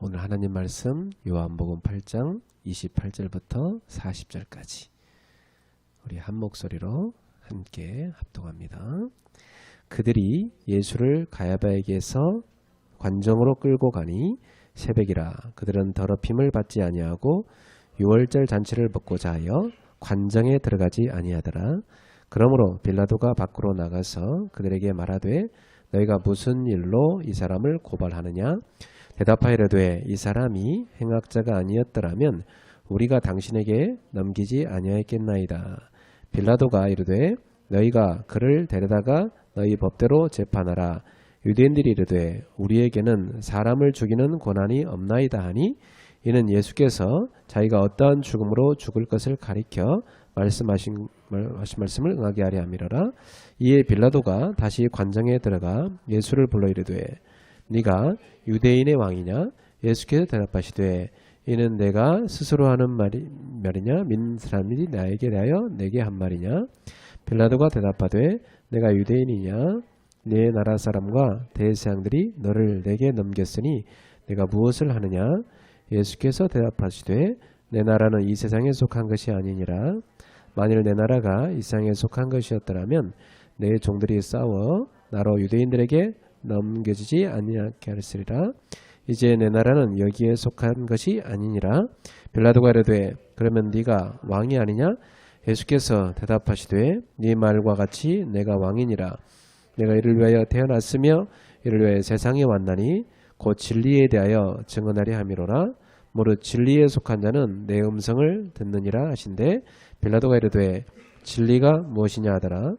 오늘 하나님 말씀 요한복음 8장 28절부터 40절까지 우리 한 목소리로 함께 합독합니다. 그들이 예수를 가야바에게서 관정으로 끌고 가니 새벽이라. 그들은 더럽힘을 받지 아니하고 유월절 잔치를 먹고자 하여 관정에 들어가지 아니하더라. 그러므로 빌라도가 밖으로 나가서 그들에게 말하되 너희가 무슨 일로 이 사람을 고발하느냐? 대답하이르되 이 사람이 행악자가 아니었더라면 우리가 당신에게 넘기지 아니하였겠나이다. 빌라도가 이르되 너희가 그를 데려다가 너희 법대로 재판하라. 유대인들이 이르되 우리에게는 사람을 죽이는 권한이 없나이다 하니 이는 예수께서 자기가 어떠한 죽음으로 죽을 것을 가리켜 말씀하신 말씀을 응하게 하려 함이로라. 이에 빌라도가 다시 관정에 들어가 예수를 불러 이르되 네가 유대인의 왕이냐? 예수께서 대답하시되 이는 내가 스스로 하는 말이냐? 믿는 사람이 나에게 대하여 내게 한 말이냐? 빌라도가 대답하되 내가 유대인이냐? 네 나라 사람과 대제사장들이 너를 내게 넘겼으니 내가 무엇을 하느냐? 예수께서 대답하시되 내 나라는 이 세상에 속한 것이 아니니라. 만일 내 나라가 이 세상에 속한 것이었더라면 내 종들이 싸워 나로 유대인들에게 넘겨지지 아니하게 하였으리라. 이제 내 나라는 여기에 속한 것이 아니니라. 빌라도가 이르되 그러면 네가 왕이 아니냐? 예수께서 대답하시되 네 말과 같이 내가 왕이니라. 내가 이를 위하여 태어났으며 이를 위하여 세상에 왔나니 곧 진리에 대하여 증언하려 함이로라. 무릇 진리에 속한 자는 내 음성을 듣느니라 하신대 빌라도가 이르되 진리가 무엇이냐 하더라.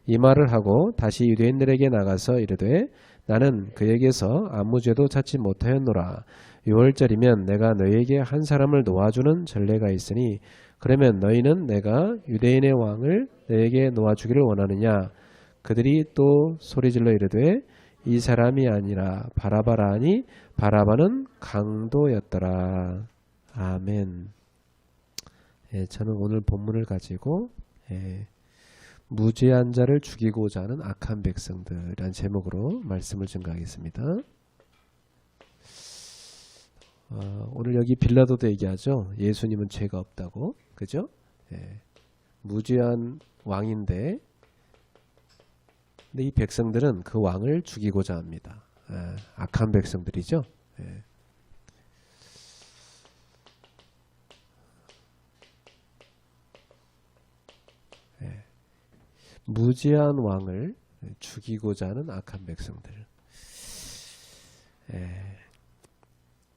이 말을 하고 다시 유대인들에게 나가서 이르되 나는 그에게서 아무 죄도 찾지 못하였노라. 유월절이면 내가 너희에게 한 사람을 놓아주는 전례가 있으니 그러면 너희는 내가 유대인의 왕을 너희에게 놓아주기를 원하느냐? 그들이 또 소리질러 이르되 이 사람이 아니라 바라바라 하니 바라바는 강도였더라. 아멘. 저는 오늘 본문을 가지고 무죄한 자를 죽이고자 하는 악한 백성들이라는 제목으로 말씀을 증거하겠습니다. 오늘 여기 빌라도도 얘기하죠. 예수님은 죄가 없다고. 그죠? 무죄한 왕인데 근데 이 백성들은 그 왕을 죽이고자 합니다. 악한 백성들이죠. 무죄한 왕을 죽이고자 하는 악한 백성들.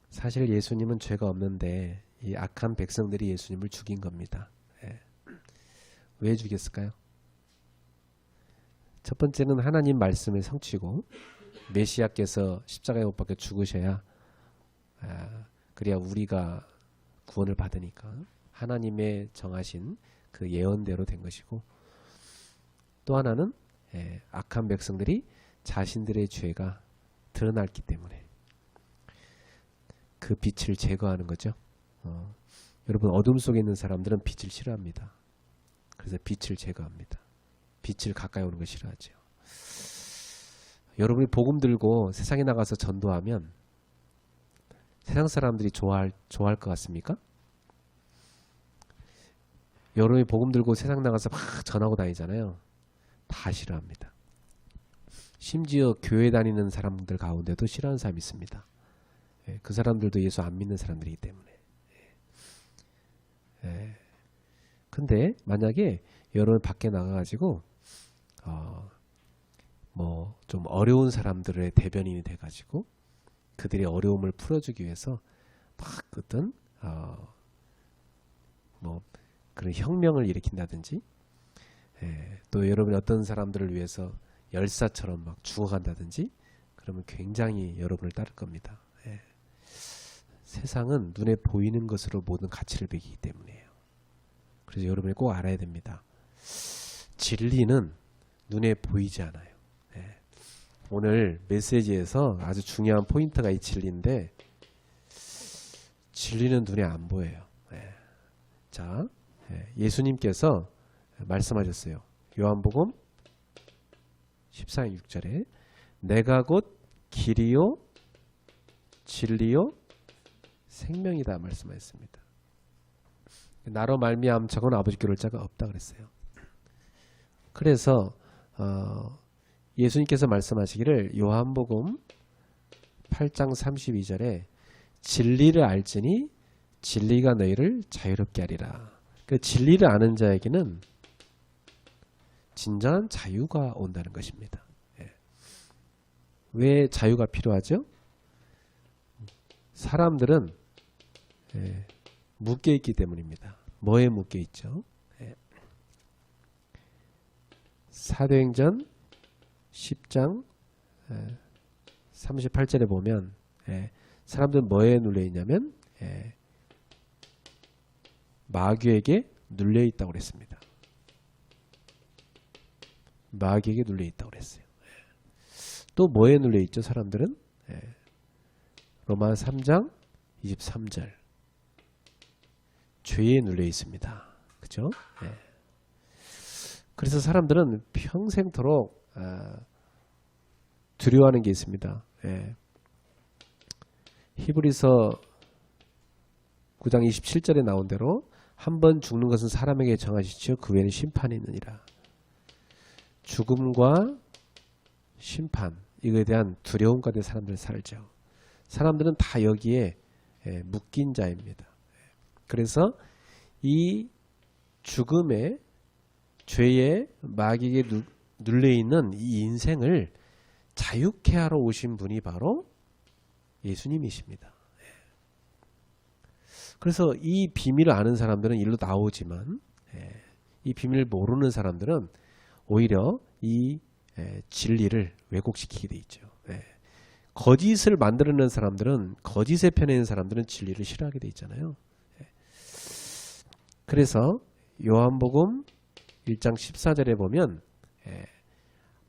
사실 예수님은 죄가 없는데 이 악한 백성들이 예수님을 죽인 겁니다. 왜 죽였을까요? 첫 번째는 하나님 말씀을 성취고 메시아께서 십자가에 못 박혀 죽으셔야 그래야 우리가 구원을 받으니까 하나님의 정하신 그 예언대로 된 것이고, 또 하나는 악한 백성들이 자신들의 죄가 드러났기 때문에 그 빛을 제거하는 거죠. 여러분, 어둠 속에 있는 사람들은 빛을 싫어합니다. 그래서 빛을 제거합니다. 빛을 가까이 오는 걸 싫어하죠. 여러분이 복음 들고 세상에 나가서 전도하면 세상 사람들이 좋아할 것 같습니까? 여러분이 복음 들고 세상 나가서 막 전하고 다니잖아요. 다 싫어합니다. 심지어 교회 다니는 사람들 가운데도 싫어하는 사람이 있습니다. 그 사람들도 예수 안 믿는 사람들이기 때문에. 근데 만약에 여러분 밖에 나가가지고 뭐 좀 어려운 사람들의 대변인이 돼가지고 그들의 어려움을 풀어주기 위해서 막 어떤 뭐 그런 혁명을 일으킨다든지, 또 여러분이 어떤 사람들을 위해서 열사처럼 막 죽어간다든지, 그러면 굉장히 여러분을 따를 겁니다. 세상은 눈에 보이는 것으로 모든 가치를 매기기 때문이에요. 그래서 여러분이 꼭 알아야 됩니다. 진리는 눈에 보이지 않아요. 오늘 메시지에서 아주 중요한 포인트가 이 진리인데, 진리는 눈에 안 보여요. 자, 예수님께서 말씀하셨어요. 요한복음 14장 6절에 내가 곧 길이요 진리요 생명이다 말씀하셨습니다. 나로 말미암자고는 아버지께 올 자가 없다 그랬어요. 그래서 예수님께서 말씀하시기를 요한복음 8장 32절에 진리를 알지니 진리가 너희를 자유롭게 하리라. 그 진리를 아는 자에게는 진정한 자유가 온다는 것입니다. 왜 자유가 필요하죠? 사람들은 묶여 있기 때문입니다. 뭐에 묶여 있죠? 사도행전 10장 38절에 보면 사람들은 뭐에 눌려 있냐면 마귀에게 눌려 있다고 그랬습니다. 마귀에게 눌려 있다고 그랬어요. 또 뭐에 눌려 있죠? 사람들은 로마 3장 23절 죄에 눌려 있습니다. 그죠? 그래서 사람들은 평생토록 두려워하는 게 있습니다. 히브리서 9장 27절에 나온 대로 한 번 죽는 것은 사람에게 정하시죠. 그 외에는 심판이 있느니라. 죽음과 심판 이거에 대한 두려움 가운데 사람들은 살죠. 사람들은 다 여기에 묶인 자입니다. 그래서 이 죽음의 죄의 마귀에게 눌려있는 이 인생을 자유케 하러 오신 분이 바로 예수님이십니다. 그래서 이 비밀을 아는 사람들은 일로 나오지만 이 비밀을 모르는 사람들은 오히려 이 진리를 왜곡시키게 돼 있죠. 거짓을 만들어내는 사람들은 거짓의 편에 있는 사람들은 진리를 싫어하게 돼 있잖아요. 그래서 요한복음 1장 14절에 보면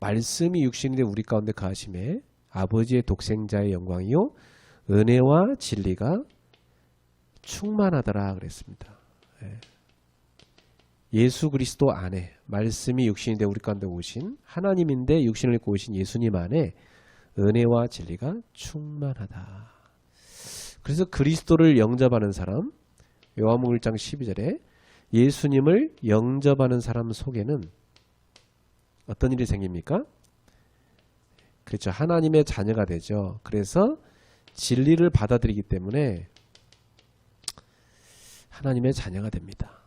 말씀이 육신이 되 우리 가운데 거하심에 아버지의 독생자의 영광이요 은혜와 진리가 충만하더라 그랬습니다. 예수 그리스도 안에 말씀이 육신이 되 우리 가운데 오신 하나님인데 육신을 입고 오신 예수님 안에 은혜와 진리가 충만하다. 그래서 그리스도를 영접하는 사람 요한복음 1장 12절에 예수님을 영접하는 사람 속에는 어떤 일이 생깁니까? 그렇죠. 하나님의 자녀가 되죠. 그래서 진리를 받아들이기 때문에 하나님의 자녀가 됩니다.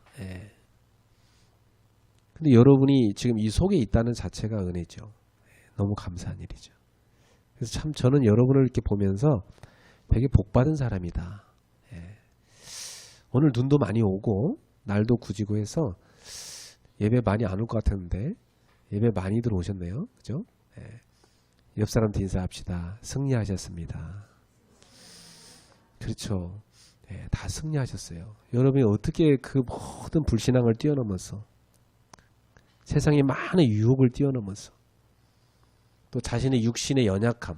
근데 여러분이 지금 이 속에 있다는 자체가 은혜죠. 너무 감사한 일이죠. 그래서 참 저는 여러분을 이렇게 보면서 되게 복받은 사람이다. 오늘 눈도 많이 오고 날도 굳이고 해서 예배 많이 안 올 것 같았는데 예배 많이 들어오셨네요. 그죠? 옆 사람한테 인사합시다. 승리하셨습니다. 그렇죠. 다 승리하셨어요. 여러분이 어떻게 그 모든 불신앙을 뛰어넘어서 세상의 많은 유혹을 뛰어넘어서 또 자신의 육신의 연약함,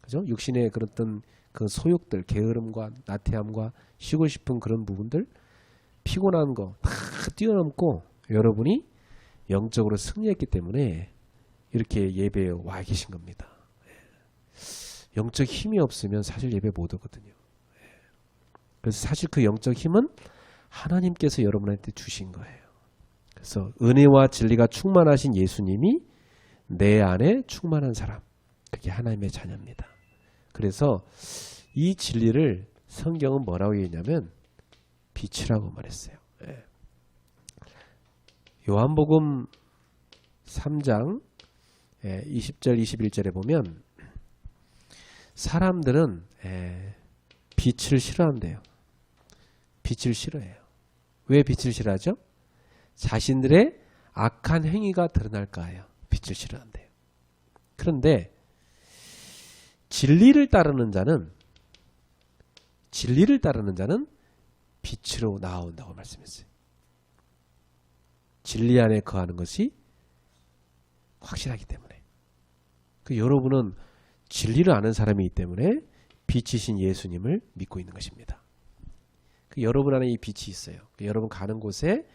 그죠? 육신의 그런 그 소욕들, 게으름과 나태함과 쉬고 싶은 그런 부분들, 피곤한 거 다 뛰어넘고 여러분이 영적으로 승리했기 때문에 이렇게 예배에 와 계신 겁니다. 영적 힘이 없으면 사실 예배 못 오거든요. 그래서 사실 그 영적 힘은 하나님께서 여러분한테 주신 거예요. 그래서 은혜와 진리가 충만하신 예수님이 내 안에 충만한 사람, 그게 하나님의 자녀입니다. 그래서 이 진리를 성경은 뭐라고 얘기했냐면 빛이라고 말했어요. 요한복음 3장 20절 21절에 보면 사람들은 빛을 싫어한대요. 빛을 싫어해요. 왜 빛을 싫어하죠? 자신들의 악한 행위가 드러날까 해요. 빛을 싫어한대요. 그런데 진리를 따르는 자는 빛으로 나온다고 말씀했어요. 진리 안에 거하는 것이 확실하기 때문에. 여러분은 진리를 아는 사람이기 때문에 빛이신 예수님을 믿고 있는 것입니다. 여러분 안에 이 빛이 있어요. 여러분 가는 곳에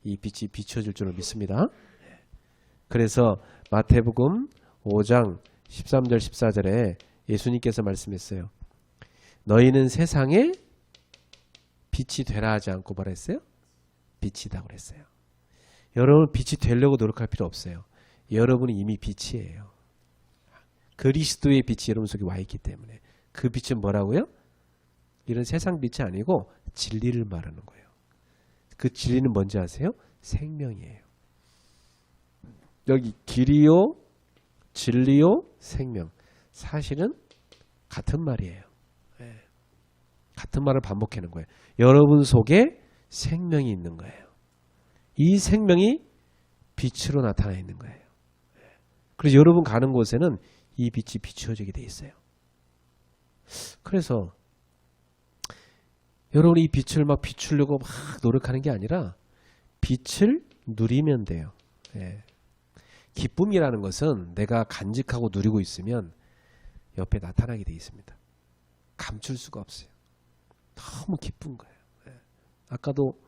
이 빛이 비춰질 줄을 믿습니다. 그래서 마태복음 5장 13절 14절에 예수님께서 말씀했어요. 너희는 세상의 빛이 되라 하지 않고 뭐라 했어요? 빛이다 그랬어요. 여러분 빛이 되려고 노력할 필요 없어요. 여러분이 이미 빛이에요. 그리스도의 빛이 여러분 속에 와 있기 때문에. 그 빛은 뭐라고요? 이런 세상 빛이 아니고 진리를 말하는 거예요. 그 진리는 뭔지 아세요? 생명이에요. 여기 길이요, 진리요, 생명. 사실은 같은 말이에요. 같은 말을 반복하는 거예요. 여러분 속에 생명이 있는 거예요. 이 생명이 빛으로 나타나 있는 거예요. 그래서 여러분 가는 곳에는 이 빛이 비추어지게 돼 있어요. 그래서 여러분이 이 빛을 막 비추려고 막 노력하는 게 아니라 빛을 누리면 돼요. 기쁨이라는 것은 내가 간직하고 누리고 있으면 옆에 나타나게 돼 있습니다. 감출 수가 없어요. 너무 기쁜 거예요. 아까도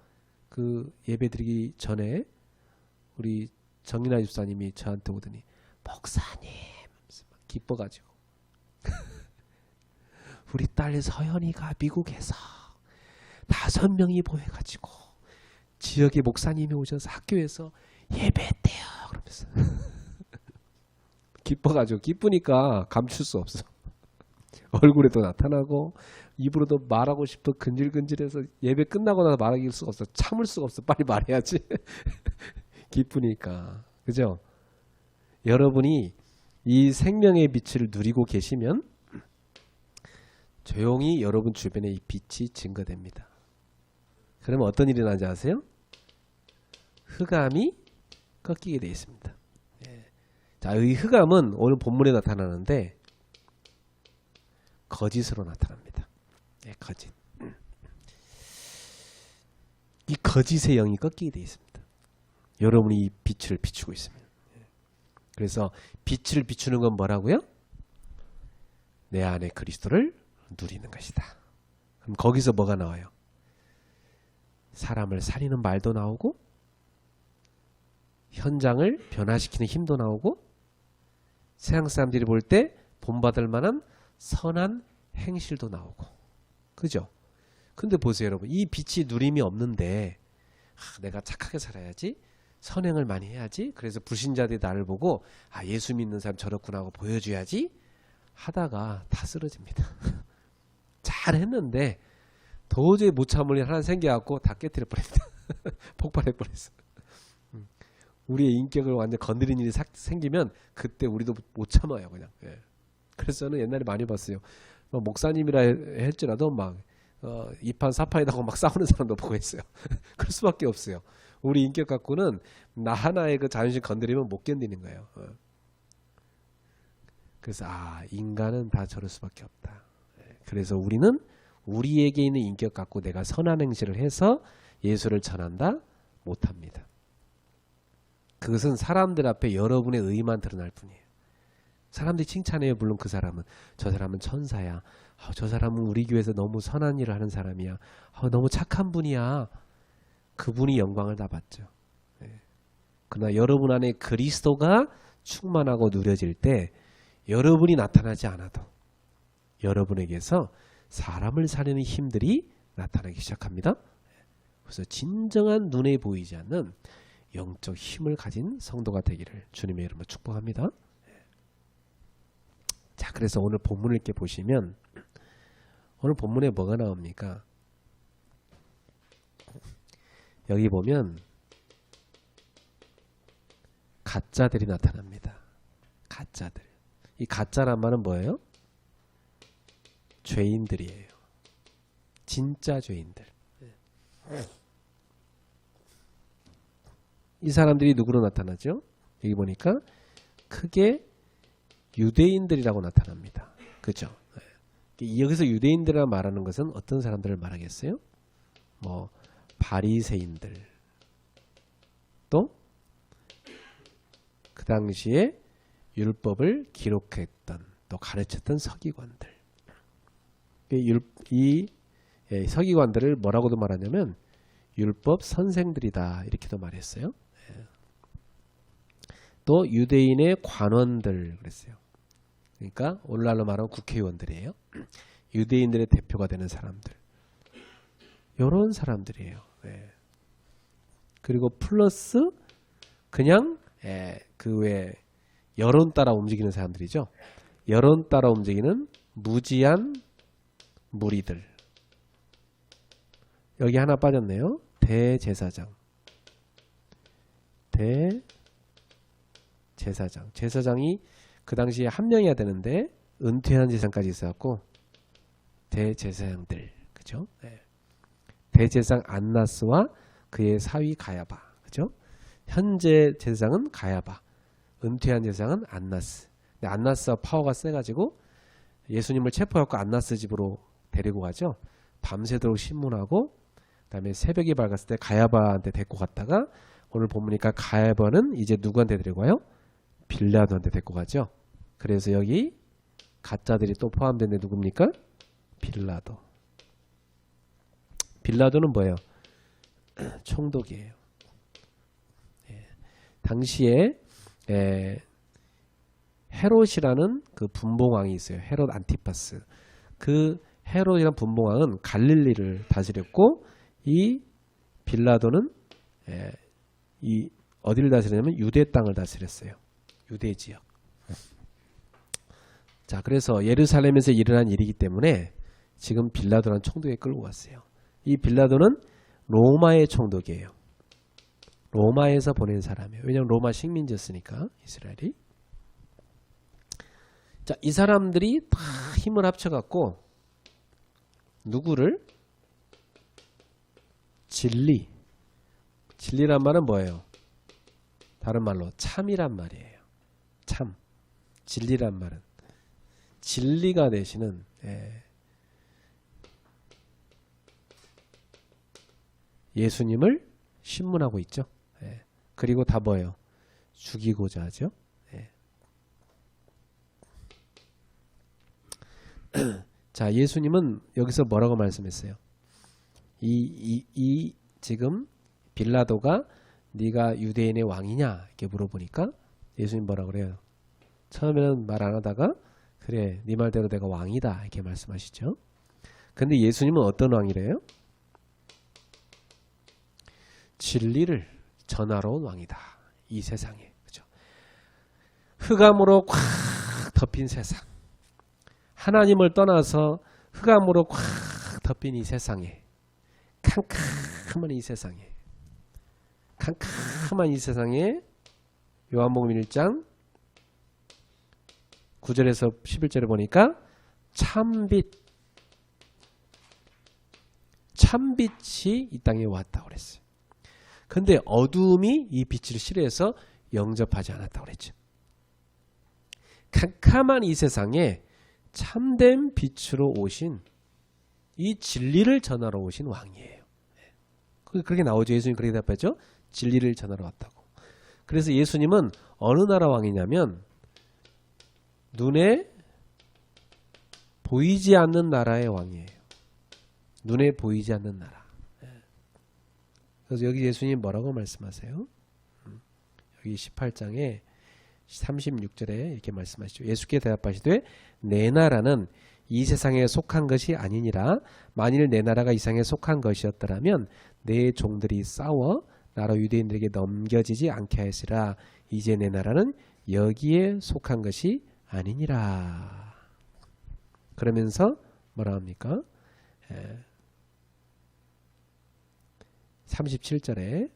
그 예배드리기 전에 우리 정인아 집사님이 저한테 오더니 목사님 기뻐가지고 우리 딸 서연이가 미국에서 5명이 모여가지고 지역의 목사님이 오셔서 학교에서 예배했대요. 그러면서 기뻐가지고 기쁘니까 감출 수 없어. 얼굴에도 나타나고 입으로도 말하고 싶어 근질근질해서 예배 끝나고 나서 말할 수가 없어. 참을 수가 없어. 빨리 말해야지. 기쁘니까. 그죠? 여러분이 이 생명의 빛을 누리고 계시면 조용히 여러분 주변에 이 빛이 증거됩니다. 그러면 어떤 일이 나는지 아세요? 흑암이 꺾이게 되어 있습니다. 자, 이 흑암은 오늘 본문에 나타나는데 거짓으로 나타납니다. 거짓. 이 거짓의 영이 꺾이게 되어 있습니다. 여러분이 이 빛을 비추고 있으면. 그래서 빛을 비추는 건 뭐라고요? 내 안에 그리스도를 누리는 것이다. 그럼 거기서 뭐가 나와요? 사람을 살리는 말도 나오고 현장을 변화시키는 힘도 나오고 세상 사람들이 볼 때 본받을 만한 선한 행실도 나오고. 그죠? 근데 보세요 여러분. 이 빛이 누림이 없는데 내가 착하게 살아야지. 선행을 많이 해야지. 그래서 불신자들이 나를 보고 예수 믿는 사람 저렇구나 하고 보여줘야지 하다가 다 쓰러집니다. 잘했는데 도저히 못 참을 일 하나 생겨갖고 다 깨뜨려 버립니다. 폭발해 버렸어. 우리의 인격을 완전 건드린 일이 생기면 그때 우리도 못 참아요 그냥. 그래서 저는 옛날에 많이 봤어요. 목사님이라 할지라도 막 이판 사판이라고 막 싸우는 사람도 보고 있어요. 그럴 수밖에 없어요. 우리 인격 갖고는 나 하나의 그 자존심 건드리면 못 견디는 거예요. 그래서 인간은 다 저럴 수밖에 없다. 그래서 우리는 우리에게 있는 인격 갖고 내가 선한 행실을 해서 예수를 전한다? 못합니다. 그것은 사람들 앞에 여러분의 의만 드러날 뿐이에요. 사람들이 칭찬해요. 물론 그 사람은. 저 사람은 천사야. 저 사람은 우리 교회에서 너무 선한 일을 하는 사람이야. 너무 착한 분이야. 그분이 영광을 다 받죠. 그러나 여러분 안에 그리스도가 충만하고 누려질 때 여러분이 나타나지 않아도 여러분에게서 사람을 살리는 힘들이 나타나기 시작합니다. 그래서 진정한 눈에 보이지 않는 영적 힘을 가진 성도가 되기를 주님의 이름으로 축복합니다. 자, 그래서 오늘 본문을 이렇게 보시면 오늘 본문에 뭐가 나옵니까? 여기 보면 가짜들이 나타납니다. 가짜들. 이 가짜란 말은 뭐예요? 죄인들이에요. 진짜 죄인들. 이 사람들이 누구로 나타나죠? 여기 보니까 크게 유대인들이라고 나타납니다. 그렇죠? 여기서 유대인들이라 말하는 것은 어떤 사람들을 말하겠어요? 뭐 바리새인들, 또 그 당시에 율법을 기록했던 또 가르쳤던 서기관들. 이 서기관들을 뭐라고도 말하냐면 율법 선생들이다 이렇게도 말했어요. 또 유대인의 관원들 그랬어요. 그러니까 오늘날로 말하면 국회의원들이에요. 유대인들의 대표가 되는 사람들. 요런 사람들이에요. 예. 그리고 플러스 그냥 그 외 여론 따라 움직이는 사람들이죠. 여론 따라 움직이는 무지한 무리들. 여기 하나 빠졌네요. 대제사장. 대제사장. 제사장이 그 당시에 한 명이야 되는데 은퇴한 제사장까지 있어갖고 대제사장들. 그죠? 네. 대제사장 안나스와 그의 사위 가야바. 그죠? 현재 제사장은 가야바. 은퇴한 제사장은 안나스. 근데 안나스와 파워가 세가지고 예수님을 체포해갖고 안나스 집으로 데리고 가죠. 밤새도록 신문하고 그다음에 새벽이 밝았을 때 가야바한테 데리고 갔다가 오늘 보니까 가야바는 이제 누구한테 데리고 가요? 빌라도한테 데리고 가죠. 그래서 여기 가짜들이 또 포함된데 누굽니까? 빌라도. 빌라도는 뭐예요? 총독이에요. 예. 당시에 헤롯이라는 그 분봉왕이 있어요. 헤롯 안티파스. 그 헤롯이라는 분봉왕은 갈릴리를 다스렸고 이 빌라도는 이 어디를 다스렸냐면 유대 땅을 다스렸어요. 유대 지역. 자, 그래서 예루살렘에서 일어난 일이기 때문에 지금 빌라도라는 총독에 끌고 갔어요. 이 빌라도는 로마의 총독이에요. 로마에서 보낸 사람이에요. 왜냐하면 로마 식민지였으니까 이스라엘이. 자, 이 사람들이 다 힘을 합쳐갖고 누구를? 진리. 진리란 말은 뭐예요? 다른 말로 참이란 말이에요. 참. 진리란 말은 진리가 되시는 예수님을 신문하고 있죠. 그리고 다 뭐예요? 죽이고자 하죠. 자, 예수님은 여기서 뭐라고 말씀했어요? 이 지금 빌라도가 네가 유대인의 왕이냐 이렇게 물어보니까 예수님 뭐라 그래요? 처음에는 말 안 하다가 그래 네 말대로 내가 왕이다 이렇게 말씀하시죠. 근데 예수님은 어떤 왕이래요? 진리를 전하러 온 왕이다. 이 세상에. 그죠? 흑암으로 꽉 덮인 세상. 하나님을 떠나서 흑암으로 꽉 덮인 이 세상에. 캄캄한 이 세상에. 캄캄한 이 세상에 요한복음 1장 9절에서 11절에 보니까 참빛이 이 땅에 왔다고 그랬어요. 근데 어두움이 이 빛을 싫어해서 영접하지 않았다고 그랬죠. 캄캄한 이 세상에 참된 빛으로 오신 이 진리를 전하러 오신 왕이에요. 그렇게 나오죠. 예수님 그렇게 답했죠. 진리를 전하러 왔다고. 그래서 예수님은 어느 나라 왕이냐면 눈에 보이지 않는 나라의 왕이에요. 눈에 보이지 않는 나라. 그래서 여기 예수님 뭐라고 말씀하세요? 여기 18장에 36절에 이렇게 말씀하시죠. 예수께 대답하시되 내 나라는 이 세상에 속한 것이 아니니라. 만일 내 나라가 이 세상에 속한 것이었더라면 내 종들이 싸워 나라 유대인들에게 넘겨지지 않게 하시라. 이제 내 나라는 여기에 속한 것이 아니니라. 그러면서 뭐라 합니까? 37절에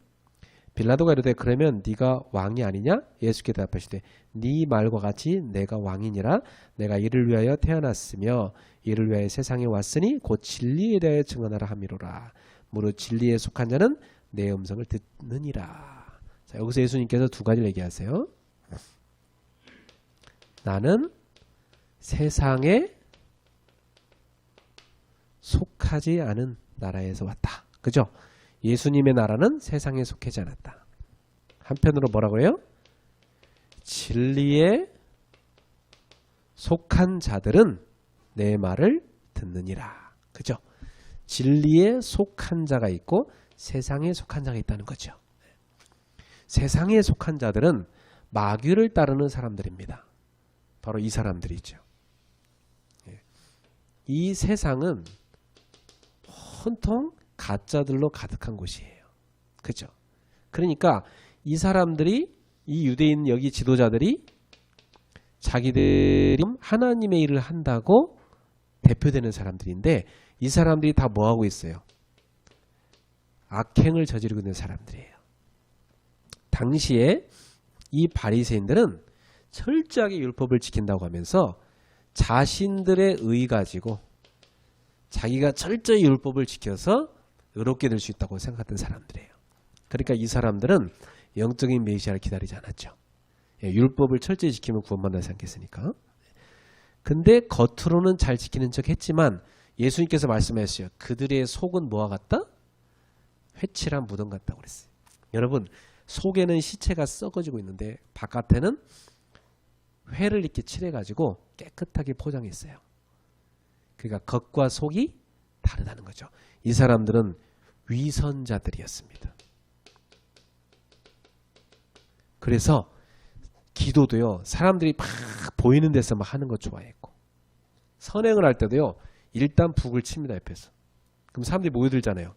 빌라도가 이르되 그러면 네가 왕이 아니냐? 예수께 대답하시되 네 말과 같이 내가 왕이니라. 내가 이를 위하여 태어났으며 이를 위하여 세상에 왔으니 곧 진리에 대하여 증언하라 함이로라. 무릇 진리에 속한 자는 내 음성을 듣느니라. 자, 여기서 예수님께서 두 가지를 얘기하세요. 나는 세상에 속하지 않은 나라에서 왔다. 그죠? 예수님의 나라는 세상에 속하지 않았다. 한편으로 뭐라고 해요? 진리에 속한 자들은 내 말을 듣느니라. 그죠? 진리에 속한 자가 있고 세상에 속한 자가 있다는 거죠. 세상에 속한 자들은 마귀를 따르는 사람들입니다. 바로 이 사람들이죠. 이 세상은 온통 가짜들로 가득한 곳이에요. 그죠? 그러니까 이 사람들이, 이 유대인 여기 지도자들이 자기들이 하나님의 일을 한다고 대표되는 사람들인데, 이 사람들이 다 뭐하고 있어요? 악행을 저지르고 있는 사람들이에요. 당시에 이 바리새인들은 철저하게 율법을 지킨다고 하면서 자신들의 의 가지고 자기가 철저히 율법을 지켜서 의롭게 될 수 있다고 생각했던 사람들이에요. 그러니까 이 사람들은 영적인 메시아를 기다리지 않았죠. 율법을 철저히 지키면 구원받는다 생각했으니까. 근데 겉으로는 잘 지키는 척 했지만 예수님께서 말씀하셨어요. 그들의 속은 뭐와 같다? 회칠한 무덤 같다고 그랬어요. 여러분, 속에는 시체가 썩어지고 있는데 바깥에는 회를 이렇게 칠해가지고 깨끗하게 포장했어요. 그러니까 겉과 속이 다르다는 거죠. 이 사람들은 위선자들이었습니다. 그래서 기도도요, 사람들이 막 보이는 데서 막 하는 거 좋아했고, 선행을 할 때도요, 일단 북을 칩니다, 옆에서. 그럼 사람들이 모여들잖아요.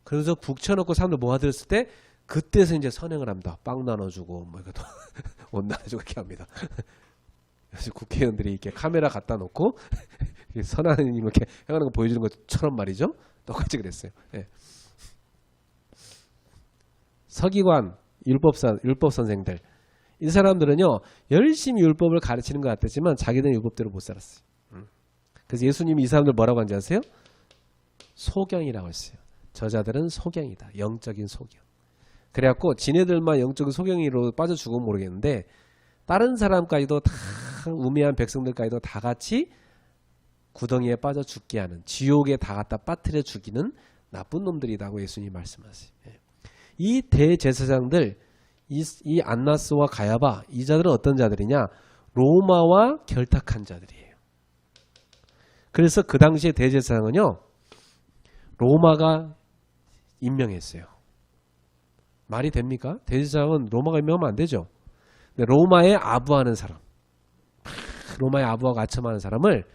그래서 북 쳐놓고 사람들 모아들었을 때 그때서 이제 선행을 합니다. 빵 나눠주고 뭐 이것도 옷 나눠주고 이렇게 합니다. 그래서 국회의원들이 이렇게 카메라 갖다 놓고 선하느님 이렇게 해가는 거 보여주는 것처럼 말이죠. 똑같이 그랬어요. 예. 서기관, 율법 선생들, 이 사람들은요 열심히 율법을 가르치는 것 같았지만 자기들은 율법대로 못 살았어요. 그래서 예수님이 이 사람들 뭐라고 한지 아세요? 소경이라고 했어요. 저자들은 소경이다. 영적인 소경. 그래갖고 지네들만 영적인 소경이로 빠져 죽으면 모르겠는데 다른 사람까지도 다, 우매한 백성들까지도 다 같이 구덩이에 빠져 죽게 하는, 지옥에 다 갖다 빠뜨려 죽이는 나쁜 놈들이라고 예수님이 말씀하세요. 이 대제사장들, 이 안나스와 가야바, 이 자들은 어떤 자들이냐? 로마와 결탁한 자들이에요. 그래서 그 당시에 대제사장은요 로마가 임명했어요. 말이 됩니까? 대제사장은 로마가 임명하면 안 되죠. 근데 로마에 아부하는 사람, 로마에 아부하고 아첨하는 사람을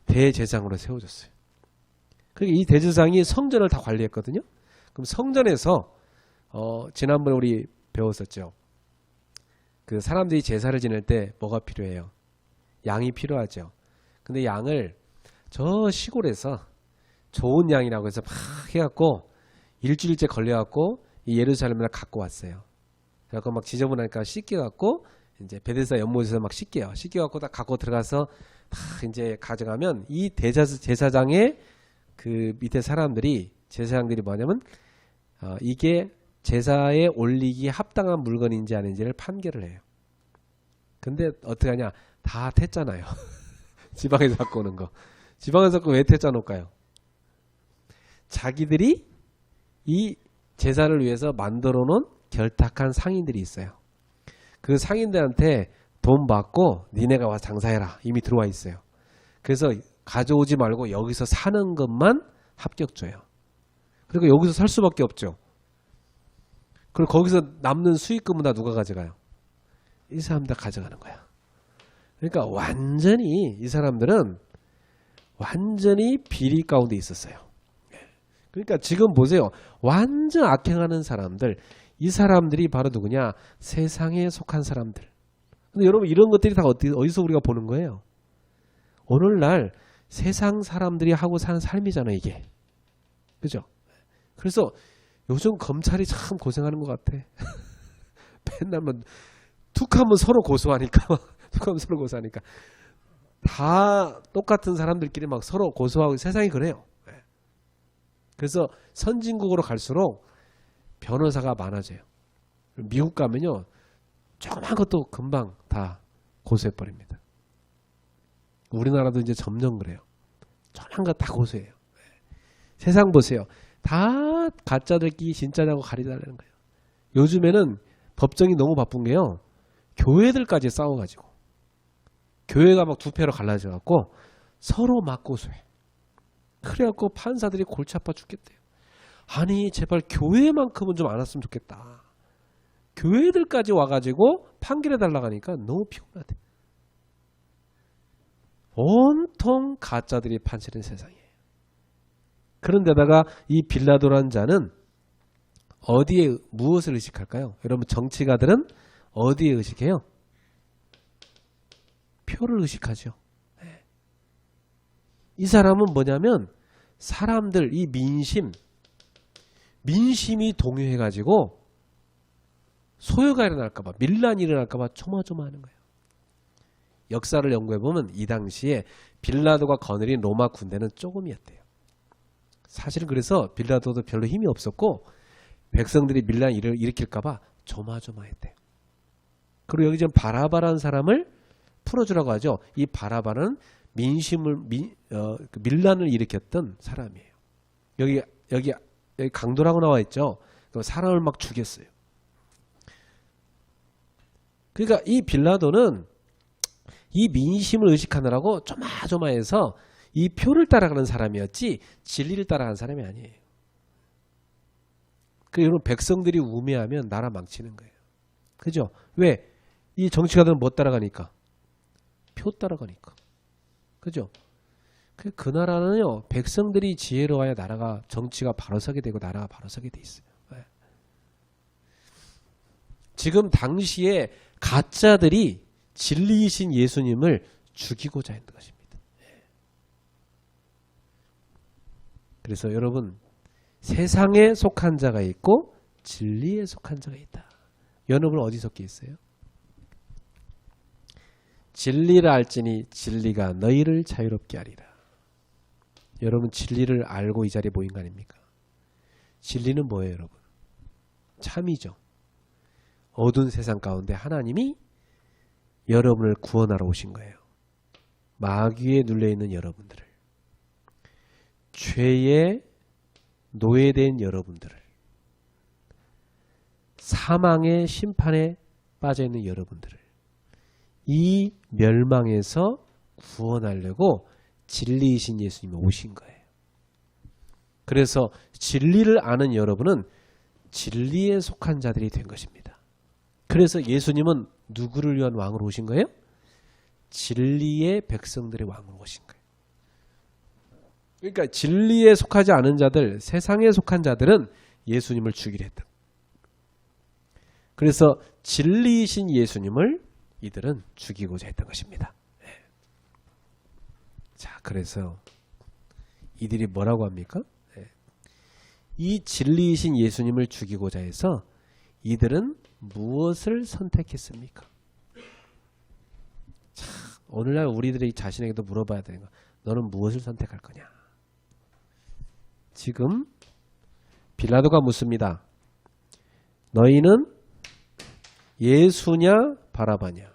대제사장으로 세워줬어요. 그러니까 이 대제사장이 성전을 다 관리했거든요. 그럼 성전에서 지난번에 우리 배웠었죠. 그 사람들이 제사를 지낼 때 뭐가 필요해요? 양이 필요하죠. 근데 양을 저 시골에서 좋은 양이라고 해서 막 해갖고 일주일째 걸려갖고 이 예루살렘에 갖고 왔어요. 그래갖고 막 지저분하니까 씻겨갖고 이제 베데스다 연못에서 막 씻겨요. 씻겨갖고 다 갖고 들어가서 다 이제 가져가면 이 제사장의 그 밑에 사람들이, 제사장들이 뭐냐면 이게 제사에 올리기에 합당한 물건인지 아닌지를 판결을 해요. 근데 어떻게 하냐? 다 텄잖아요. 지방에서 갖고 오는 거. 지방에서 갖고 왜 텄자 놓을까요? 자기들이 이 제사를 위해서 만들어 놓은 결탁한 상인들이 있어요. 그 상인들한테 돈 받고 니네가 와서 장사해라. 이미 들어와 있어요. 그래서 가져오지 말고 여기서 사는 것만 합격 줘요. 그리고 여기서 살 수밖에 없죠. 그리고 거기서 남는 수익금은 다 누가 가져가요? 이 사람들 가져가는 거야. 그러니까 완전히 이 사람들은 완전히 비리 가운데 있었어요. 그러니까 지금 보세요. 완전 악행하는 사람들, 이 사람들이 바로 누구냐? 세상에 속한 사람들. 근데 여러분 이런 것들이 다 어디서 우리가 보는 거예요? 오늘날 세상 사람들이 하고 사는 삶이잖아요, 이게. 그죠? 그래서 요즘 검찰이 참 고생하는 것 같아. 맨날 뭐 툭하면 서로 고소하니까 툭하면 서로 고소하니까 다 똑같은 사람들끼리 막 서로 고소하고, 세상이 그래요. 그래서 선진국으로 갈수록 변호사가 많아져요. 미국 가면요 조그만 것도 금방 다 고소해버립니다. 우리나라도 이제 점점 그래요. 조그만 것 다 고소해요. 세상 보세요. 다 가짜들끼리 진짜냐고 가리달라는 거예요. 요즘에는 법정이 너무 바쁜 게요. 교회들까지 싸워가지고 교회가 막 두 패로 갈라져갖고 서로 막 고소해. 그래갖고 판사들이 골치 아파 죽겠대요. 아니 제발 교회만큼은 좀 안 왔으면 좋겠다. 교회들까지 와가지고 판결해달라고 하니까 너무 피곤하대. 온통 가짜들이 판치는 세상이에요. 그런데다가 이 빌라도라는 자는 어디에 무엇을 의식할까요? 여러분 정치가들은 어디에 의식해요? 표를 의식하죠. 이 사람은 뭐냐면 사람들 이 민심이 동요해가지고 소요가 일어날까봐 밀란이 일어날까봐 조마조마하는 거예요. 역사를 연구해보면 이 당시에 빌라도가 거느린 로마 군대는 조금이었대요. 사실은 그래서 빌라도도 별로 힘이 없었고 백성들이 밀란 일으킬까봐 조마조마했대요. 그리고 여기 지금 바라바라는 사람을 풀어주라고 하죠. 이 바라바는 밀란을 일으켰던 사람이에요. 여기 강도라고 나와 있죠. 사람을 막 죽였어요. 그러니까 이 빌라도는 이 민심을 의식하느라고 조마조마해서 이 표를 따라가는 사람이었지 진리를 따라가는 사람이 아니에요. 그리고 백성들이 우매하면 나라 망치는 거예요. 그죠? 왜? 이 정치가들은 못 따라가니까. 표 따라가니까. 그죠? 그 나라는요, 백성들이 지혜로워야 나라가, 정치가 바로 서게 되고 나라가 바로 서게 돼 있어요. 네. 지금 당시에 가짜들이 진리이신 예수님을 죽이고자 했던 것입니다. 그래서 여러분, 세상에 속한 자가 있고 진리에 속한 자가 있다. 여러분 어디 속해 있어요? 진리를 알지니 진리가 너희를 자유롭게 하리라. 여러분 진리를 알고 이 자리에 모인 거 아닙니까? 진리는 뭐예요, 여러분? 참이죠. 어두운 세상 가운데 하나님이 여러분을 구원하러 오신 거예요. 마귀에 눌려있는 여러분들을, 죄에 노예된 여러분들을, 사망의 심판에 빠져있는 여러분들을 이 멸망에서 구원하려고 진리이신 예수님이 오신 거예요. 그래서 진리를 아는 여러분은 진리에 속한 자들이 된 것입니다. 그래서 예수님은 누구를 위한 왕으로 오신 거예요? 진리의 백성들의 왕으로 오신 거예요. 그러니까 진리에 속하지 않은 자들, 세상에 속한 자들은 예수님을 죽이려 했다. 그래서 진리이신 예수님을 이들은 죽이고자 했던 것입니다. 자, 그래서 이들이 뭐라고 합니까? 이 진리이신 예수님을 죽이고자 해서 이들은 무엇을 선택했습니까? 자, 오늘날 우리들이 자신에게도 물어봐야 되는 거. 너는 무엇을 선택할 거냐? 지금 빌라도가 묻습니다. 너희는 예수냐 바라바냐?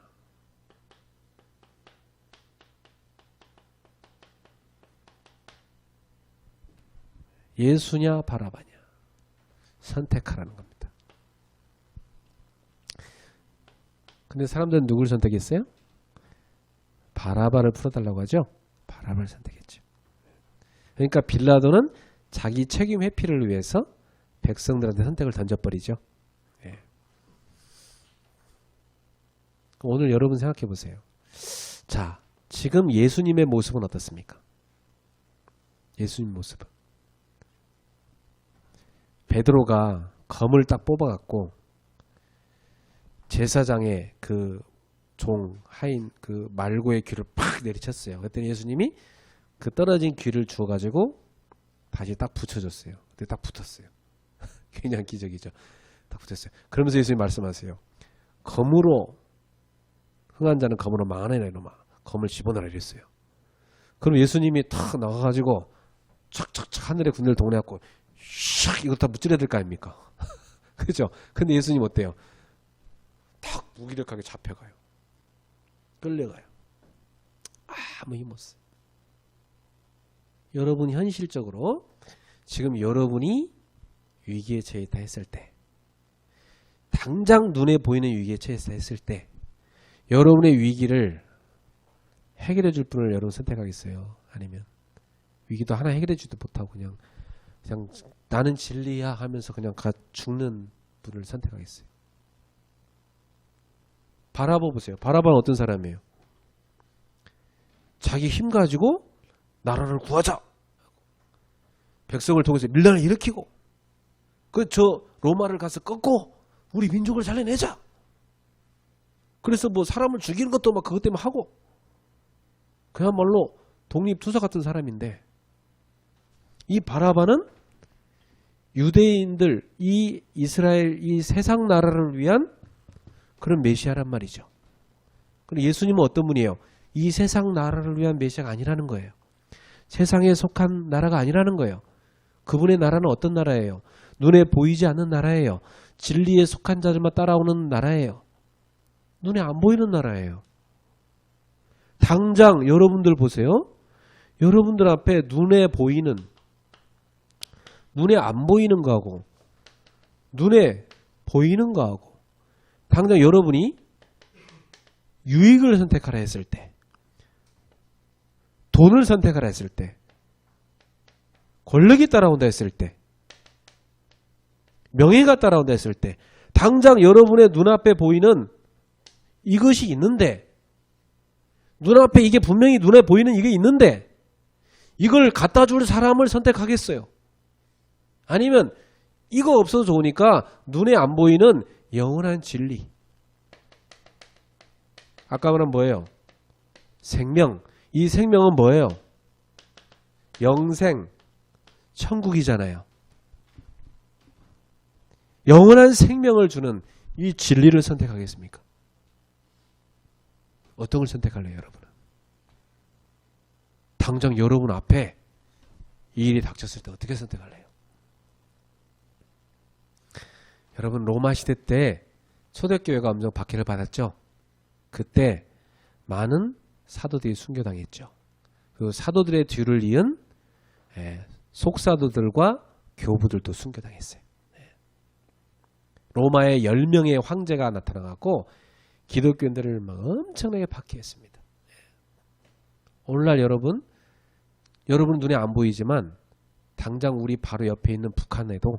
예수냐 바라바냐? 선택하라는 겁니다. 근데 사람들은 누구를 선택했어요? 바라바를 풀어달라고 하죠. 바라바를 선택했죠. 그러니까 빌라도는 자기 책임 회피를 위해서 백성들한테 선택을 던져버리죠. 예. 오늘 여러분 생각해 보세요. 자, 지금 예수님의 모습은 어떻습니까? 예수님 모습은 베드로가 검을 딱 뽑아갖고 제사장의 그 종 하인 그 말고의 귀를 팍 내리쳤어요. 그랬더니 예수님이 그 떨어진 귀를 주워가지고 다시 딱 붙여줬어요. 그때 딱 붙었어요. 굉장히 기적이죠. 딱 붙였어요. 그러면서 예수님이 말씀하세요. 검으로 흥한 자는 검으로 망하느니라 이놈아. 검을 집어넣으라 이랬어요. 그럼 예수님이 탁 나가가지고 착착착 하늘에 군대를 동원해갖고 샥 이거 다 무찌려야 될 거 아닙니까? 그죠? 근데 예수님 어때요? 탁 무기력하게 잡혀가요. 끌려가요. 아무 힘 없어요. 여러분 현실적으로 지금 여러분이 위기에 처했다 했을 때, 당장 눈에 보이는 위기에 처했다 했을 때 여러분의 위기를 해결해 줄 분을 여러분 선택하겠어요? 아니면 위기도 하나 해결해 주지도 못하고 그냥 나는 진리야 하면서 그냥 죽는 분을 선택하겠어요? 바라봐 보세요. 바라바는 어떤 사람이에요? 자기 힘 가지고 나라를 구하자. 백성을 통해서 밀란을 일으키고 저 로마를 가서 꺾고 우리 민족을 살려내자. 그래서 뭐 사람을 죽이는 것도 막 그것 때문에 하고 그야말로 독립투사 같은 사람인데 이 바라바는 유대인들, 이 이스라엘, 이 세상 나라를 위한 그런 메시아란 말이죠. 그런데 예수님은 어떤 분이에요? 이 세상 나라를 위한 메시아가 아니라는 거예요. 세상에 속한 나라가 아니라는 거예요. 그분의 나라는 어떤 나라예요? 눈에 보이지 않는 나라예요. 진리에 속한 자들만 따라오는 나라예요. 눈에 안 보이는 나라예요. 당장 여러분들 보세요. 여러분들 앞에 눈에 보이는, 눈에 안 보이는 거하고 눈에 보이는 거하고 당장 여러분이 유익을 선택하라 했을 때, 돈을 선택하라 했을 때, 권력이 따라온다 했을 때, 명예가 따라온다 했을 때 당장 여러분의 눈앞에 보이는 이것이 있는데, 눈앞에 이게 분명히 눈에 보이는 이게 있는데 이걸 갖다 줄 사람을 선택하겠어요? 아니면 이거 없어도 좋으니까 눈에 안 보이는 영원한 진리, 아까 말한 뭐예요? 생명. 이 생명은 뭐예요? 영생, 천국이잖아요. 영원한 생명을 주는 이 진리를 선택하겠습니까? 어떤 걸 선택할래요, 여러분은? 당장 여러분 앞에 이 일이 닥쳤을 때 어떻게 선택할래요? 여러분, 로마 시대 때 초대교회가 엄청 박해를 받았죠? 그때 많은 사도들이 순교당했죠. 그 사도들의 뒤를 이은 속사도들과 교부들도 순교당했어요. 로마에 10명의 황제가 나타나고 기독교인들을 막 엄청나게 박해했습니다. 오늘날 여러분 눈에 안 보이지만 당장 우리 바로 옆에 있는 북한에도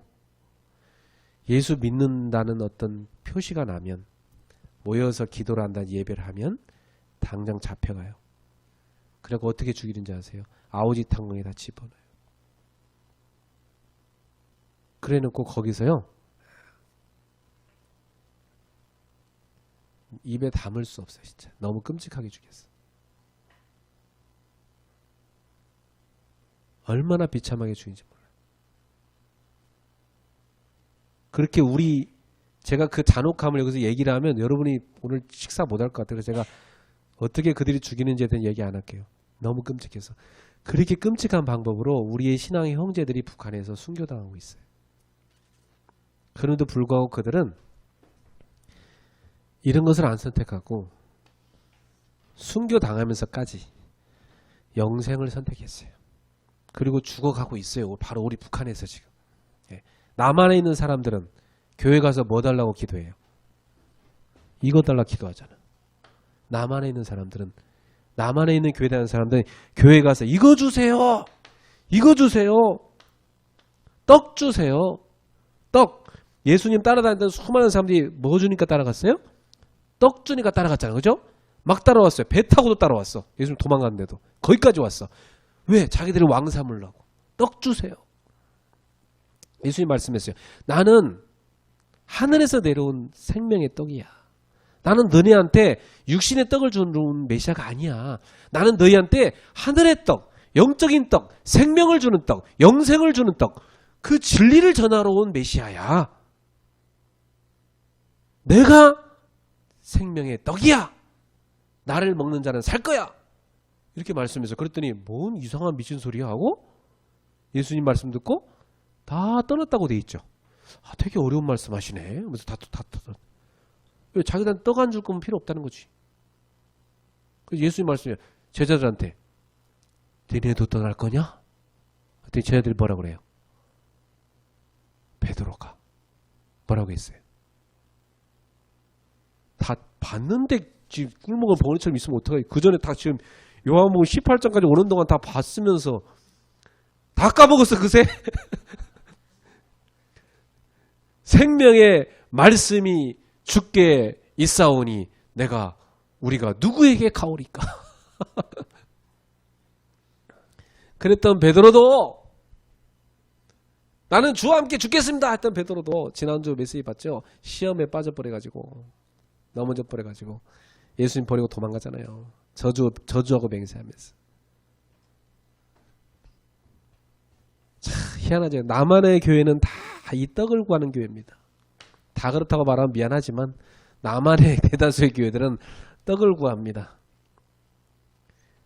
예수 믿는다는 어떤 표시가 나면, 모여서 기도를 한다는 예배를 하면 당장 잡혀가요. 그리고 어떻게 죽이는지 아세요? 아우지 탄광에다 집어넣어요. 그래 놓고 거기서요, 입에 담을 수 없어요. 진짜 너무 끔찍하게 죽였어. 얼마나 비참하게 죽인지 몰라요. 그렇게 제가 그 잔혹함을 여기서 얘기를 하면 여러분이 오늘 식사 못할 것 같아요. 그래서 제가 어떻게 그들이 죽이는지에 대한 얘기 안 할게요. 너무 끔찍해서. 그렇게 끔찍한 방법으로 우리의 신앙의 형제들이 북한에서 순교당하고 있어요. 그런데도 불구하고 그들은 이런 것을 안 선택하고 순교당하면서까지 영생을 선택했어요. 그리고 죽어가고 있어요. 바로 우리 북한에서 지금. 남한에 있는 사람들은 교회 가서 뭐 달라고 기도해요? 이거 달라 기도하잖아. 남한에 있는 사람들은, 남한에 있는 교회 다니는 사람들은 교회 가서 이거 주세요. 이거 주세요. 떡 주세요. 떡. 예수님 따라다니던 수많은 사람들이 뭐 주니까 따라갔어요? 떡 주니까 따라갔잖아요. 그죠? 막 따라왔어요. 배 타고도 따라왔어. 예수님 도망갔는데도. 거기까지 왔어. 왜? 자기들이 왕 삼으려고. 떡 주세요. 예수님 말씀했어요. 나는 하늘에서 내려온 생명의 떡이야. 나는 너희한테 육신의 떡을 주는 메시아가 아니야. 나는 너희한테 하늘의 떡, 영적인 떡, 생명을 주는 떡, 영생을 주는 떡, 그 진리를 전하러 온 메시아야. 내가 생명의 떡이야. 나를 먹는 자는 살 거야. 이렇게 말씀해서, 그랬더니 뭔 이상한 미친 소리야 하고 예수님 말씀 듣고 다 떠났다고 돼 있죠. 되게 어려운 말씀 하시네. 그래서 다. 왜? 자기들한테 떡 안 줄 거면 필요 없다는 거지. 그래서 예수님 말씀이에요. 제자들한테 너희도 떠날 거냐? 그랬더니 제자들이 뭐라 그래요? 베드로가 뭐라고 했어요? 다 봤는데 지금 꿀먹은 벙어리처럼 있으면 어떡해. 그 전에 다 지금 요한복음 18장까지 오는 동안 다 봤으면서 다 까먹었어 그새. 생명의 말씀이 주께 있사오니 우리가 누구에게 가오리까. 그랬던 베드로도 나는 주와 함께 죽겠습니다 했던 베드로도 지난주 메시지 봤죠? 시험에 빠져버려가지고 넘어져 버려가지고 예수님 버리고 도망가잖아요. 저주하고 맹세하면서. 참 희한하죠. 나만의 교회는 다 이 떡을 구하는 교회입니다. 다 그렇다고 말하면 미안하지만 나만의 대다수의 교회들은 떡을 구합니다.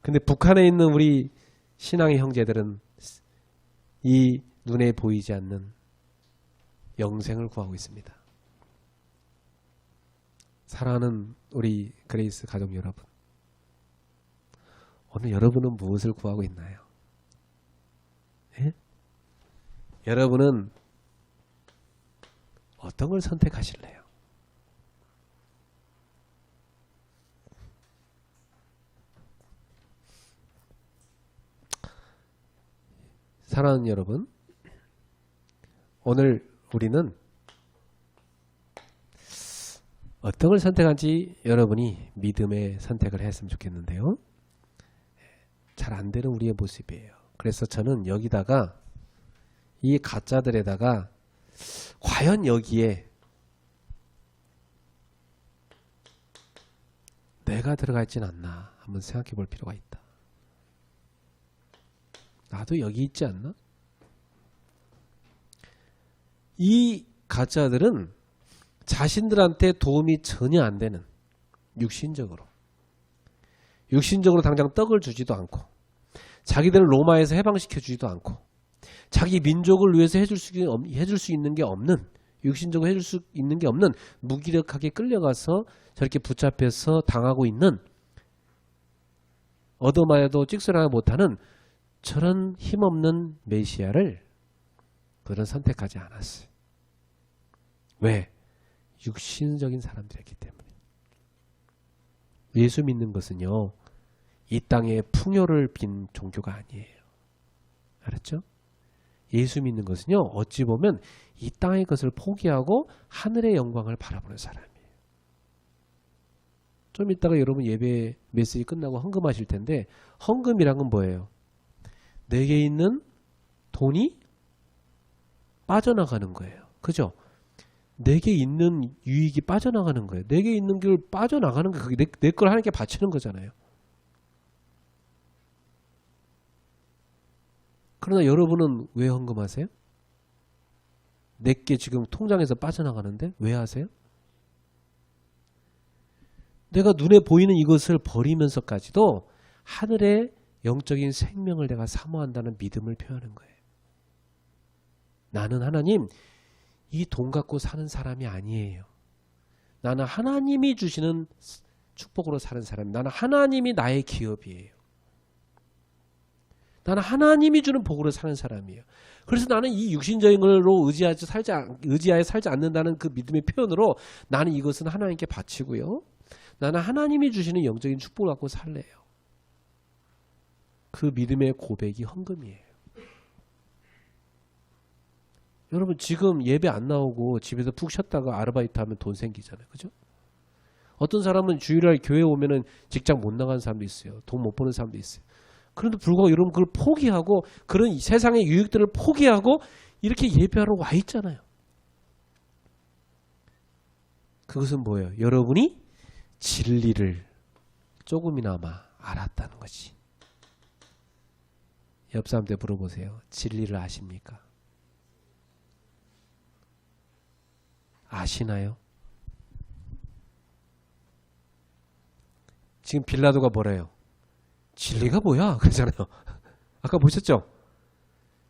근데 북한에 있는 우리 신앙의 형제들은 이 눈에 보이지 않는 영생을 구하고 있습니다. 사랑하는 우리 그레이스 가족 여러분, 오늘 여러분은 무엇을 구하고 있나요? 예? 여러분은 어떤 걸 선택하실래요? 사랑하는 여러분, 오늘 우리는 어떤 걸 선택한지 여러분이 믿음의 선택을 했으면 좋겠는데요. 잘 안 되는 우리의 모습이에요. 그래서 저는 여기다가 이 가짜들에다가 과연 여기에 내가 들어가 있진 않나 한번 생각해 볼 필요가 있다. 나도 여기 있지 않나? 이 가짜들은 자신들한테 도움이 전혀 안 되는 육신적으로 당장 떡을 주지도 않고 자기들을 로마에서 해방시켜 주지도 않고 자기 민족을 위해서 해줄 수 있는 게 없는 육신적으로 해줄 수 있는 게 없는 무기력하게 끌려가서 저렇게 붙잡혀서 당하고 있는 얻어맞아도 찍소리하지 못하는 저런 힘없는 메시아를 그들은 선택하지 않았어요. 왜? 육신적인 사람들이었기 때문에. 예수 믿는 것은요, 이 땅의 풍요를 빈 종교가 아니에요. 알았죠? 예수 믿는 것은요, 어찌 보면 이 땅의 것을 포기하고 하늘의 영광을 바라보는 사람이에요. 좀 이따가 여러분 예배 메시지 끝나고 헌금하실 텐데, 헌금이란 건 뭐예요? 내게 있는 돈이 빠져나가는 거예요. 그죠? 내게 있는 유익이 빠져나가는 거예요. 내게 있는 걸 빠져나가는 게 그게 내 걸 하나님께 바치는 거잖아요. 그러나 여러분은 왜 헌금하세요? 내게 지금 통장에서 빠져나가는데 왜 하세요? 내가 눈에 보이는 이것을 버리면서까지도 하늘의 영적인 생명을 내가 사모한다는 믿음을 표하는 거예요. 나는 하나님 이 돈 갖고 사는 사람이 아니에요. 나는 하나님이 주시는 축복으로 사는 사람이에요. 나는 하나님이 나의 기업이에요. 나는 하나님이 주는 복으로 사는 사람이에요. 그래서 나는 이 육신적인 걸로 의지하여 살지 않는다는 그 믿음의 표현으로 나는 이것은 하나님께 바치고요. 나는 하나님이 주시는 영적인 축복을 갖고 살래요. 그 믿음의 고백이 헌금이에요. 여러분 지금 예배 안 나오고 집에서 푹 쉬었다가 아르바이트 하면 돈 생기잖아요. 그죠? 어떤 사람은 주일날 교회 오면은 직장 못 나가는 사람도 있어요. 돈 못 버는 사람도 있어요. 그런데 불구하고 여러분 그걸 포기하고 그런 세상의 유익들을 포기하고 이렇게 예배하러 와 있잖아요. 그것은 뭐예요? 여러분이 진리를 조금이나마 알았다는 거지. 옆 사람한테 물어보세요. 진리를 아십니까? 아시나요? 지금 빌라도가 뭐래요? 진리가 뭐야? 그러잖아요. 아까 보셨죠?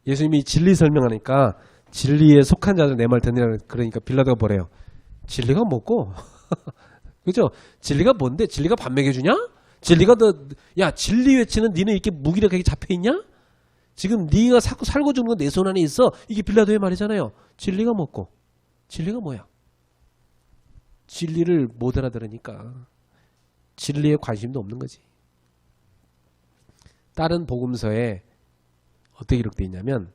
예수님이 진리 설명하니까 진리에 속한 자들 내 말 듣느라 그러니까 빌라도가 뭐래요? 진리가 뭐고? 그죠? 진리가 뭔데? 진리가 밥 먹여주냐? 진리가 야 진리 외치는 니는 이렇게 무기력하게 잡혀있냐? 지금 네가 살고 죽는 건 내 손 안에 있어. 이게 빌라도의 말이잖아요. 진리가 뭐고? 진리가 뭐야? 진리를 못 알아들으니까 진리에 관심도 없는 거지. 다른 복음서에 어떻게 기록되어 있냐면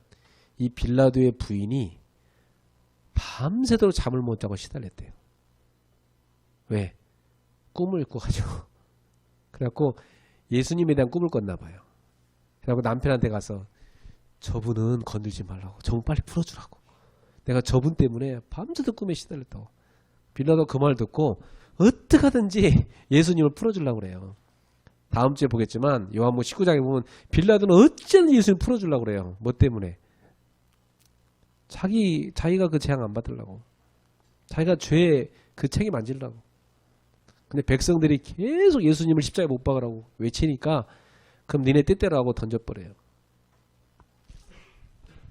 이 빌라도의 부인이 밤새도록 잠을 못 자고 시달렸대요. 왜? 꿈을 꿔가지고. 그래갖고 예수님에 대한 꿈을 꿨나 봐요. 그래갖고 남편한테 가서 저분은 건들지 말라고. 저분 빨리 풀어주라고. 내가 저분 때문에 밤새도록 꿈에 시달렸다고. 빌라도 그 말 듣고 어떻게 하든지 예수님을 풀어주려고 그래요. 다음 주에 보겠지만 요한복음 19장에 보면 빌라도는 어찌든지 예수님을 풀어주려고 그래요. 뭐 때문에? 자기가 그 재앙 안 받으려고. 자기가 죄의 그 책임 안 지려고. 근데 백성들이 계속 예수님을 십자가에 못 박으라고 외치니까 그럼 니네 뜻대로 하고 던져버려요.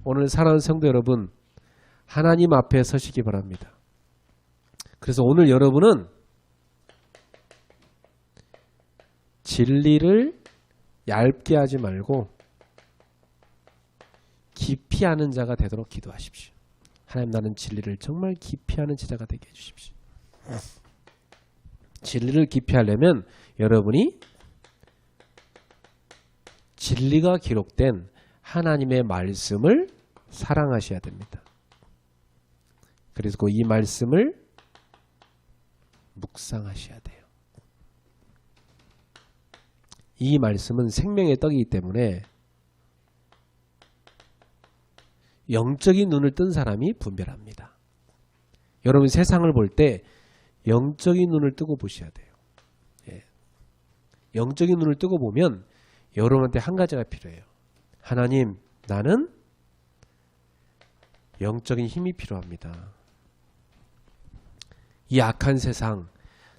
오늘 사랑하는 성도 여러분, 하나님 앞에 서시기 바랍니다. 그래서 오늘 여러분은 진리를 얇게 하지 말고 깊이 아는 자가 되도록 기도하십시오. 하나님, 나는 진리를 정말 깊이 아는 제자가 되게 해주십시오. 진리를 깊이 하려면 여러분이 진리가 기록된 하나님의 말씀을 사랑하셔야 됩니다. 그래서 이 말씀을 묵상하셔야 돼요. 이 말씀은 생명의 떡이기 때문에 영적인 눈을 뜬 사람이 분별합니다. 여러분 세상을 볼 때 영적인 눈을 뜨고 보셔야 돼요. 예. 영적인 눈을 뜨고 보면 여러분한테 한 가지가 필요해요. 하나님, 나는 영적인 힘이 필요합니다. 이 악한 세상,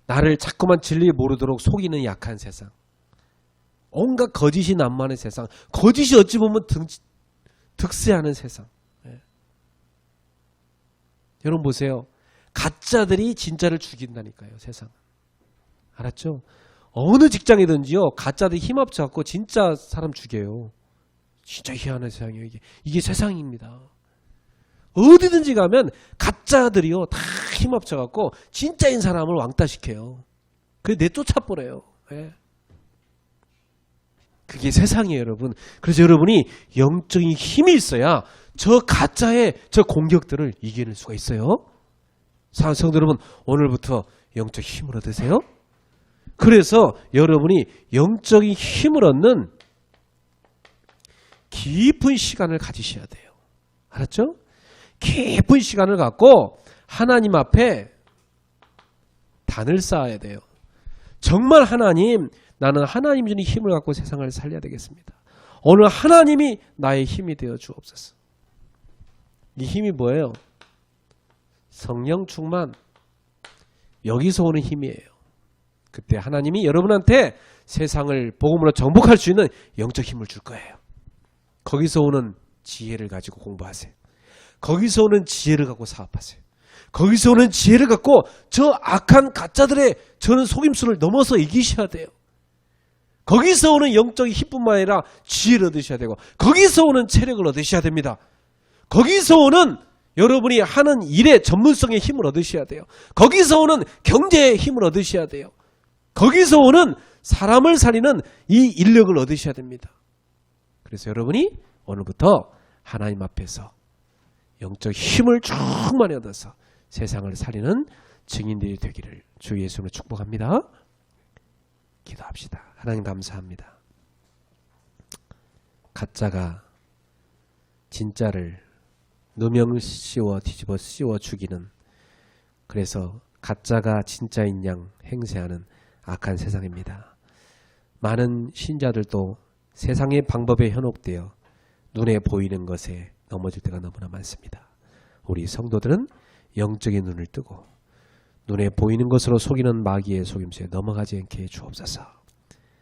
나를 자꾸만 진리 모르도록 속이는 약한 세상, 온갖 거짓이 난무하는 세상, 거짓이 어찌 보면 득세하는 세상. 예. 여러분 보세요. 가짜들이 진짜를 죽인다니까요. 세상. 알았죠? 어느 직장이든지요. 가짜들이 힘 합쳐갖고 진짜 사람 죽여요. 진짜 희한한 세상이에요. 이게 세상입니다. 어디든지 가면 가짜들이요. 다 힘 합쳐갖고 진짜인 사람을 왕따시켜요. 그래 내쫓아버려요. 예. 그게 세상이에요, 여러분. 그래서 여러분이 영적인 힘이 있어야 저 가짜의 저 공격들을 이겨낼 수가 있어요. 사랑하는 성도 여러분, 오늘부터 영적 힘을 얻으세요. 그래서 여러분이 영적인 힘을 얻는 깊은 시간을 가지셔야 돼요. 알았죠? 깊은 시간을 갖고 하나님 앞에 단을 쌓아야 돼요. 정말 하나님, 나는 하나님이 주는 힘을 갖고 세상을 살려야 되겠습니다. 오늘 하나님이 나의 힘이 되어 주옵소서. 이 힘이 뭐예요? 성령 충만. 여기서 오는 힘이에요. 그때 하나님이 여러분한테 세상을 복음으로 정복할 수 있는 영적 힘을 줄 거예요. 거기서 오는 지혜를 가지고 공부하세요. 거기서 오는 지혜를 갖고 사업하세요. 거기서 오는 지혜를 갖고 저 악한 가짜들의 저는 속임수를 넘어서 이기셔야 돼요. 거기서 오는 영적인 힘뿐만 아니라 지혜를 얻으셔야 되고 거기서 오는 체력을 얻으셔야 됩니다. 거기서 오는 여러분이 하는 일의 전문성의 힘을 얻으셔야 돼요. 거기서 오는 경제의 힘을 얻으셔야 돼요. 거기서 오는 사람을 살리는 이 인력을 얻으셔야 됩니다. 그래서 여러분이 오늘부터 하나님 앞에서 영적 힘을 충만히 얻어서 세상을 살리는 증인들이 되기를 주 예수로 축복합니다. 기도합시다. 하나님 감사합니다. 가짜가 진짜를 누명 씌워 뒤집어 씌워 죽이는, 그래서 가짜가 진짜인 양 행세하는 악한 세상입니다. 많은 신자들도 세상의 방법에 현혹되어 눈에 보이는 것에 넘어질 때가 너무나 많습니다. 우리 성도들은 영적인 눈을 뜨고 눈에 보이는 것으로 속이는 마귀의 속임수에 넘어가지 않게 해 주옵소서.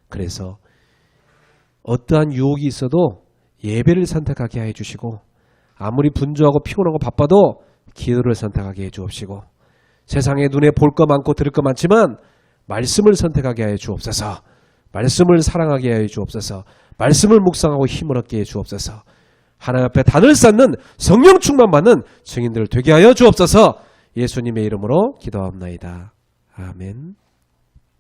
그래서 어떠한 유혹이 있어도 예배를 선택하게 해 주시고 아무리 분주하고 피곤하고 바빠도 기도를 선택하게 해 주옵시고 세상에 눈에 볼 거 많고 들을 거 많지만 말씀을 선택하게 해 주옵소서. 말씀을 사랑하게 해 주옵소서. 말씀을 묵상하고 힘을 얻게 해 주옵소서. 하나님 앞에 단을 쌓는 성령 충만 받는 증인들 되게 하여 주옵소서. 예수님의 이름으로 기도합나이다. 아멘.